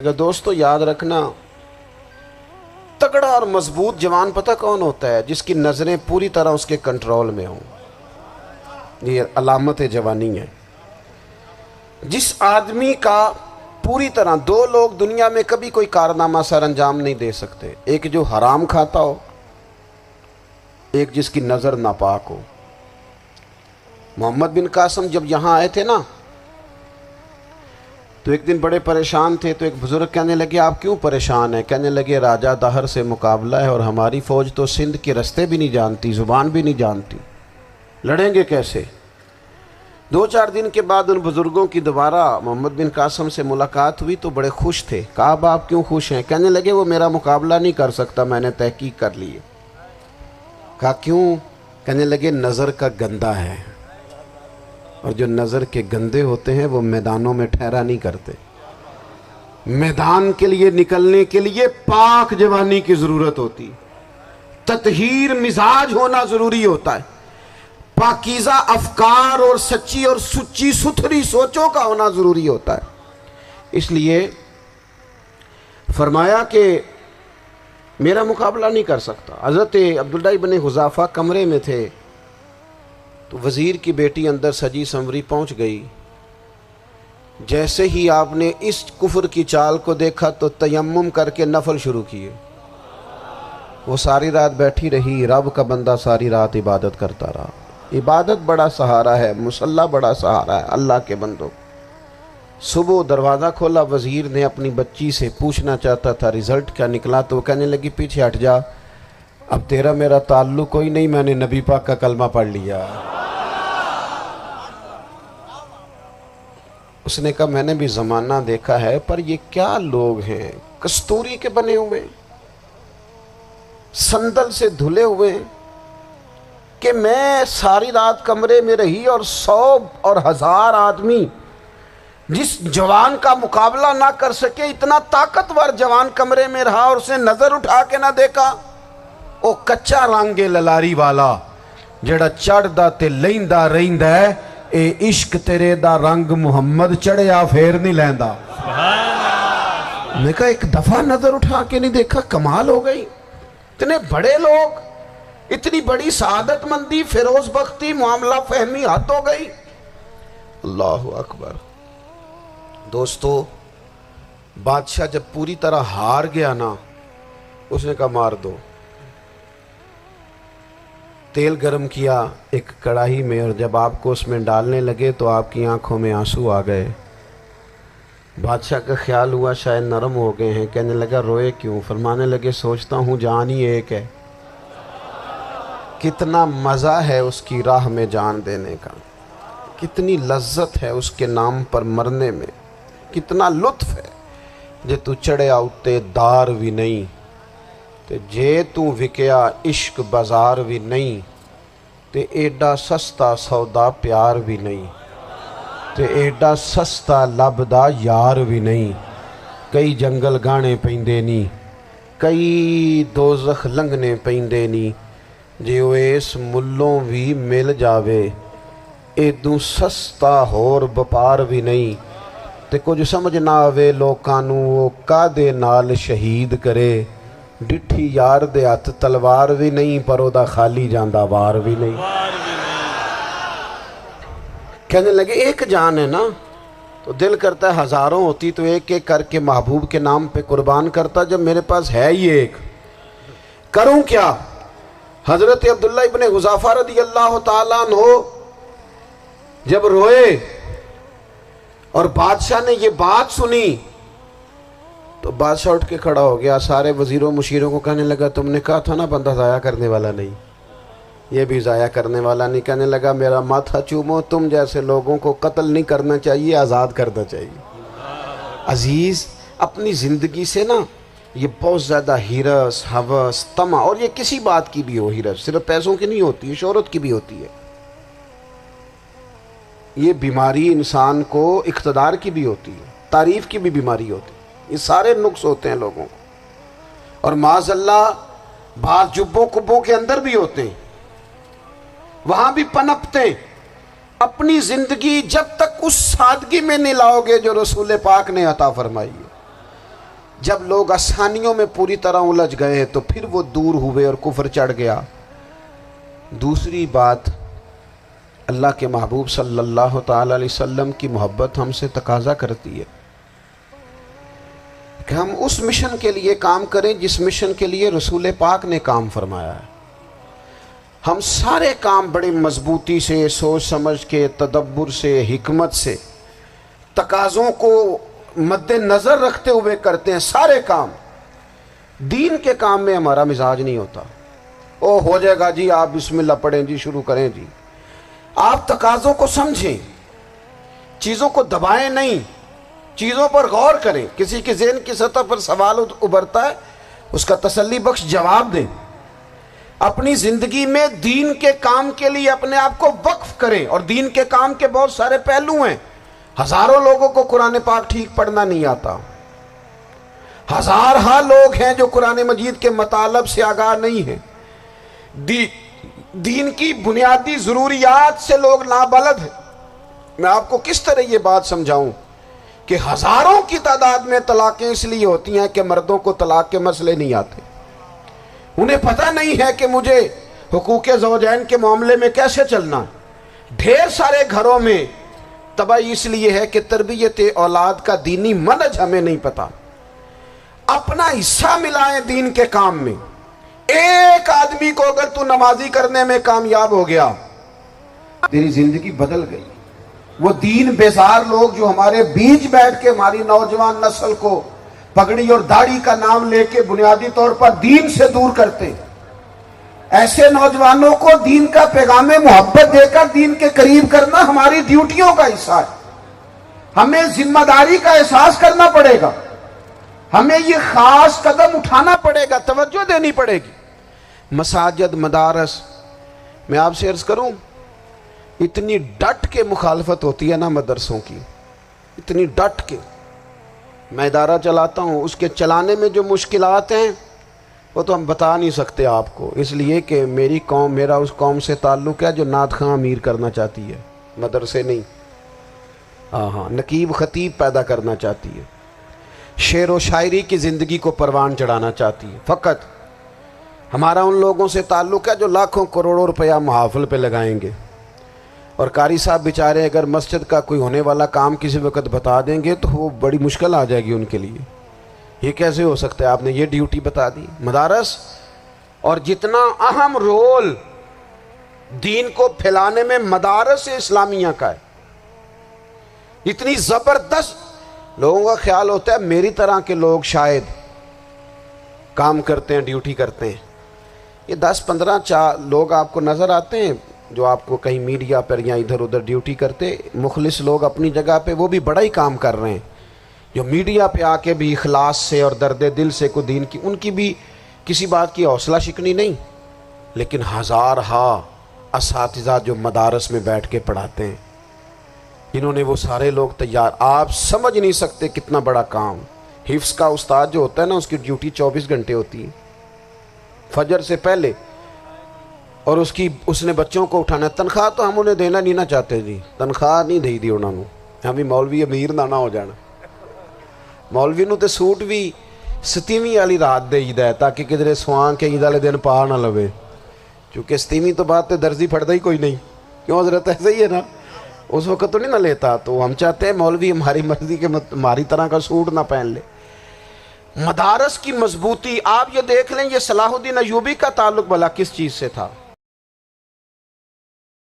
دوستو یاد رکھنا، تگڑا اور مضبوط جوان پتہ کون ہوتا ہے؟ جس کی نظریں پوری طرح اس کے کنٹرول میں ہوں۔ یہ علامت جوانی ہے۔ جس آدمی کا پوری طرح، دو لوگ دنیا میں کبھی کوئی کارنامہ سر انجام نہیں دے سکتے، ایک جو حرام کھاتا ہو، ایک جس کی نظر ناپاک ہو۔ محمد بن قاسم جب یہاں آئے تھے نا تو ایک دن بڑے پریشان تھے، تو ایک بزرگ کہنے لگے آپ کیوں پریشان ہیں؟ کہنے لگے راجہ دہر سے مقابلہ ہے اور ہماری فوج تو سندھ کے رستے بھی نہیں جانتی، زبان بھی نہیں جانتی، لڑیں گے کیسے؟ 2-4 دن کے بعد ان بزرگوں کی دوبارہ محمد بن قاسم سے ملاقات ہوئی تو بڑے خوش تھے۔ کہا اب آپ کیوں خوش ہیں؟ کہنے لگے وہ میرا مقابلہ نہیں کر سکتا، میں نے تحقیق کر لی ہے۔ کہا کیوں؟ کہنے لگے نظر کا گندہ ہے، اور جو نظر کے گندے ہوتے ہیں وہ میدانوں میں ٹھہرا نہیں کرتے۔ میدان کے لیے نکلنے کے لیے پاک جوانی کی ضرورت ہوتی، تطہیر مزاج ہونا ضروری ہوتا ہے، پاکیزہ افکار اور سچی اور سچی ستھری سوچوں کا ہونا ضروری ہوتا ہے۔ اس لیے فرمایا کہ میرا مقابلہ نہیں کر سکتا۔ حضرت عبداللہ ابن حذافہ کمرے میں تھے تو وزیر کی بیٹی اندر سجی سنوری پہنچ گئی۔ جیسے ہی آپ نے اس کفر کی چال کو دیکھا تو تیمم کر کے نفل شروع کیے۔ وہ ساری رات بیٹھی رہی، رب کا بندہ ساری رات عبادت کرتا رہا۔ عبادت بڑا سہارا ہے، مصلی بڑا سہارا ہے اللہ کے بندوں۔ صبح دروازہ کھولا، وزیر نے اپنی بچی سے پوچھنا چاہتا تھا رزلٹ کیا نکلا، تو وہ کہنے لگی پیچھے ہٹ جا، اب تیرا میرا تعلق کوئی نہیں، میں نے نبی پاک کا کلمہ پڑھ لیا۔ اس نے کہا میں نے بھی زمانہ دیکھا ہے، پر یہ کیا لوگ ہیں، کستوری کے بنے ہوئے، سندل سے دھلے ہوئے، کہ میں ساری رات کمرے میں رہی اور 100 اور 1000 آدمی جس جوان کا مقابلہ نہ کر سکے، اتنا طاقتور جوان کمرے میں رہا اور اس نے نظر اٹھا کے نہ دیکھا۔ او کچا رنگ للاری والا جڑا چڑھدا تے لیندا رہندا ہے، اے عشق تیرے دا رنگ محمد چڑھیا پھر نہیں لیندا۔ میں کہا ایک دفعہ نظر اٹھا کے نہیں دیکھا، کمال ہو گئی۔ اتنے بڑے لوگ، اتنی بڑی سعادت مندی، فیروز بختی، معاملہ فہمی حد ہو گئی۔ اللہ اکبر۔ دوستو بادشاہ جب پوری طرح ہار گیا نا، اس نے کہا مار دو۔ تیل گرم کیا ایک کڑاہی میں، اور جب آپ کو اس میں ڈالنے لگے تو آپ کی آنکھوں میں آنسو آ گئے۔ بادشاہ کا خیال ہوا شاید نرم ہو گئے ہیں، کہنے لگا روئے کیوں؟ فرمانے لگے سوچتا ہوں جان ہی ایک ہے، کتنا مزہ ہے اس کی راہ میں جان دینے کا، کتنی لذت ہے اس کے نام پر مرنے میں، کتنا لطف ہے۔ جے تو چڑھیا اتے دار بھی نہیں تے جے تو وکیا عشق بازار بھی نہیں، تے ایڈا سستا سودا پیار بھی نہیں، تے ایڈا سستا لبدا یار بھی نہیں۔ کئی جنگل گانے پیندے نہیں، کئی دوزخ لنگنے پیندے نہیں، جے وہ اس ملوں بھی مل جاوے، ایدوں سستا ہور بپار بھی نہیں۔ تے کچھ سمجھ نہ آوے لوکانوں وہ کادے نال شہید کرے، ڈٹھی یار دے ہاتھ تلوار بھی نہیں، پر او دا خالی جاندہ وار بھی نہیں۔ کہنے لگے ایک جان ہے نا، تو دل کرتا ہے ہزاروں ہوتی تو ایک ایک کر کے محبوب کے نام پہ قربان کرتا، جب میرے پاس ہے ہی ایک، کروں کیا؟ حضرت عبداللہ ابن حذافہ رضی اللہ تعالیٰ عنہ جب روئے اور بادشاہ نے یہ بات سنی تو بادشاہ اٹھ کے کھڑا ہو گیا، سارے وزیروں مشیروں کو کہنے لگا تم نے کہا تھا نا بندہ ضائع کرنے والا نہیں، یہ بھی ضائع کرنے والا نہیں۔ کہنے لگا میرا ماتھا چومو، تم جیسے لوگوں کو قتل نہیں کرنا چاہیے، آزاد کرنا چاہیے۔ عزیز اپنی زندگی سے نا یہ بہت زیادہ ہرس، ہوس، طمع، اور یہ کسی بات کی بھی ہو، ہرس صرف پیسوں کی نہیں ہوتی ہے، شہرت کی بھی ہوتی ہے، یہ بیماری انسان کو اقتدار کی بھی ہوتی ہے، تعریف کی بھی بیماری ہوتی ہے، یہ سارے نقص ہوتے ہیں لوگوں کو، اور معاذ اللہ بعض جبوں کبوں کے اندر بھی ہوتے ہیں، وہاں بھی پنپتے ہیں۔ اپنی زندگی جب تک اس سادگی میں نہیں لاؤ گے جو رسول پاک نے عطا فرمائی ہے، جب لوگ آسانیوں میں پوری طرح الجھ گئے تو پھر وہ دور ہوئے اور کفر چڑھ گیا۔ دوسری بات، اللہ کے محبوب صلی اللہ تعالی علیہ وسلم کی محبت ہم سے تقاضا کرتی ہے کہ ہم اس مشن کے لیے کام کریں جس مشن کے لیے رسول پاک نے کام فرمایا ہے۔ ہم سارے کام بڑے مضبوطی سے، سوچ سمجھ کے، تدبر سے، حکمت سے، تقاضوں کو مد نظر رکھتے ہوئے کرتے ہیں سارے کام۔ دین کے کام میں ہمارا مزاج نہیں ہوتا، او ہو جائے گا جی، آپ بسم اللہ پڑھیں جی، شروع کریں جی۔ آپ تقاضوں کو سمجھیں، چیزوں کو دبائیں نہیں، چیزوں پر غور کریں۔ کسی کے ذہن کی سطح پر سوال ابھرتا ہے، اس کا تسلی بخش جواب دیں۔ اپنی زندگی میں دین کے کام کے لیے اپنے آپ کو وقف کریں، اور دین کے کام کے بہت سارے پہلو ہیں۔ ہزاروں لوگوں کو قرآن پاک ٹھیک پڑھنا نہیں آتا، ہزارہ لوگ ہیں جو قرآن مجید کے مطالب سے آگاہ نہیں ہیں، دین کی بنیادی ضروریات سے لوگ نابلد ہیں۔ میں آپ کو کس طرح یہ بات سمجھاؤں کہ ہزاروں کی تعداد میں طلاقیں اس لیے ہوتی ہیں کہ مردوں کو طلاق کے مسئلے نہیں آتے، انہیں پتہ نہیں ہے کہ مجھے حقوق زوجین کے معاملے میں کیسے چلنا۔ ڈھیر سارے گھروں میں تباہی اس لیے ہے کہ تربیت اولاد کا دینی منہج ہمیں نہیں پتا۔ اپنا حصہ ملائیں دین کے کام میں۔ ایک آدمی کو اگر تو نمازی کرنے میں کامیاب ہو گیا، تیری زندگی بدل گئی۔ وہ دین بیزار لوگ جو ہمارے بیچ بیٹھ کے ہماری نوجوان نسل کو پگڑی اور داڑھی کا نام لے کے بنیادی طور پر دین سے دور کرتے، ایسے نوجوانوں کو دین کا پیغام محبت دے کر دین کے قریب کرنا ہماری ڈیوٹیوں کا حصہ ہے۔ ہمیں ذمہ داری کا احساس کرنا پڑے گا، ہمیں یہ خاص قدم اٹھانا پڑے گا، توجہ دینی پڑے گی۔ مساجد، مدارس، میں آپ سے عرض کروں، اتنی ڈٹ کے مخالفت ہوتی ہے نا مدرسوں کی، اتنی ڈٹ کے۔ میں ادارہ چلاتا ہوں، اس کے چلانے میں جو مشکلات ہیں وہ تو ہم بتا نہیں سکتے آپ کو، اس لیے کہ میری قوم، میرا اس قوم سے تعلق ہے جو نعت خواں امیر کرنا چاہتی ہے، مدرسے نہیں۔ ہاں، نقیب خطیب پیدا کرنا چاہتی ہے، شعر و شاعری کی زندگی کو پروان چڑھانا چاہتی ہے۔ فقط ہمارا ان لوگوں سے تعلق ہے جو لاکھوں کروڑوں روپیہ محافل پہ لگائیں گے، اور قاری صاحب بیچارے اگر مسجد کا کوئی ہونے والا کام کسی وقت بتا دیں گے تو وہ بڑی مشکل آ جائے گی ان کے لیے۔ یہ کیسے ہو سکتا ہے، آپ نے یہ ڈیوٹی بتا دی۔ مدارس، اور جتنا اہم رول دین کو پھیلانے میں مدارس اسلامیہ کا ہے، اتنی زبردست، لوگوں کا خیال ہوتا ہے میری طرح کے لوگ شاید کام کرتے ہیں، ڈیوٹی کرتے ہیں۔ یہ 10-15 لوگ آپ کو نظر آتے ہیں جو آپ کو کہیں میڈیا پر یا ادھر ادھر ڈیوٹی کرتے، مخلص لوگ اپنی جگہ پہ، وہ بھی بڑا ہی کام کر رہے ہیں، جو میڈیا پہ آ کے بھی اخلاص سے اور درد دل سے کو دین کی، ان کی بھی کسی بات کی حوصلہ شکنی نہیں۔ لیکن ہزارہ اساتذہ جو مدارس میں بیٹھ کے پڑھاتے ہیں، جنہوں نے وہ سارے لوگ تیار، آپ سمجھ نہیں سکتے کتنا بڑا کام۔ حفظ کا استاد جو ہوتا ہے نا، اس کی ڈیوٹی 24 گھنٹے ہوتی ہے، فجر سے پہلے، اور اس نے بچوں کو اٹھانا۔ تنخواہ تو ہم انہیں دینا نہیں نہ چاہتے جی، تنخواہ نہیں دی انہوں نے، ہمیں مولوی امیر نہ ہو جانا۔ مولوی نو تے سوٹ بھی 27ویں والی رات دے ہے تاکہ کدھر سوان کے عید والے دن پا نہ لوے، چونکہ 27ویں تو بات تے درزی پھڑتا ہی کوئی نہیں، کیوں حضرت؟ ایسے ہی ہے نا، اس وقت تو نہیں نہ لیتا۔ تو ہم چاہتے ہیں مولوی ہماری مرضی کے ہماری طرح کا سوٹ نہ پہن لے۔ مدارس کی مضبوطی، آپ یہ دیکھ لیں، یہ صلاح الدین ایوبی کا تعلق بھلا کس چیز سے تھا؟